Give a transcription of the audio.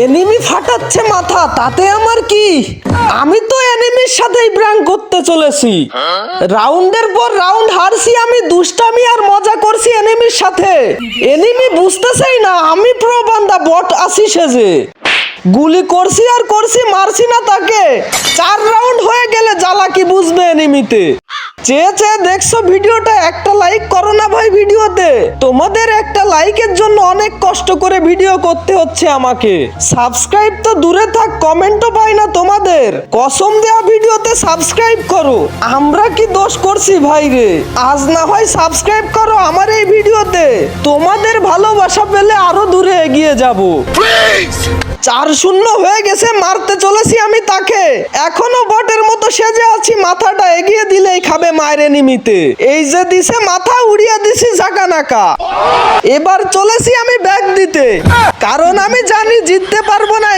Enemy ফাটাচ্ছে মাথা, তাতে আমার কি? আমি তো এনিমির সাথেই প্র্যাঙ্ক করতে চলেছি। রাউন্ডের পর রাউন্ড হারছি আমি, দুষ্টামি আর মজা করছি এনিমির সাথে। এনিমি বুঝতেছেই না আমি প্রো বান্দা, বট আসি সেজে। গুলি করছি আর করছি, মারছি না তাকে। 4 রাউন্ড হয়ে গেলে জ্বালা কি বুঝবে এনিমিতে। চেয়ে চেয়ে দেখছো ভিডিওটা, একটা লাইক করো না ভাই ভিডিওতে। তোমাদের একটা লাইকের জন্য অনেক কষ্ট করে ভিডিও করতে হচ্ছে আমাকে। সাবস্ক্রাইব তো দূরে থাক, কমেন্টও পাই না তোমাদের। কসম দেওয়া ভিডিওতে সাবস্ক্রাইব করো। আমরা কি দোষ করছি ভাই রে? আজ না হয় সাবস্ক্রাইব করো আমার এই ভিডিওতে। তোমাদের ভালোবাসা পেলে আরো দূরে এগিয়ে যাব। 4-0 হয়ে গেছে, মারতে চলেছি আমি তাকে। এখনো বটের মতো সেজে আছি, মাথাটা এগিয়ে দিলেই খাবে মায়ের এনিমিতে। এই যে দিছে, মাথা উড়িয়ে দিছি জাকানাকা। এবার চলেছি আমি ব্যাগ দিতে, কারণ আমি জানি জিততে পারবো না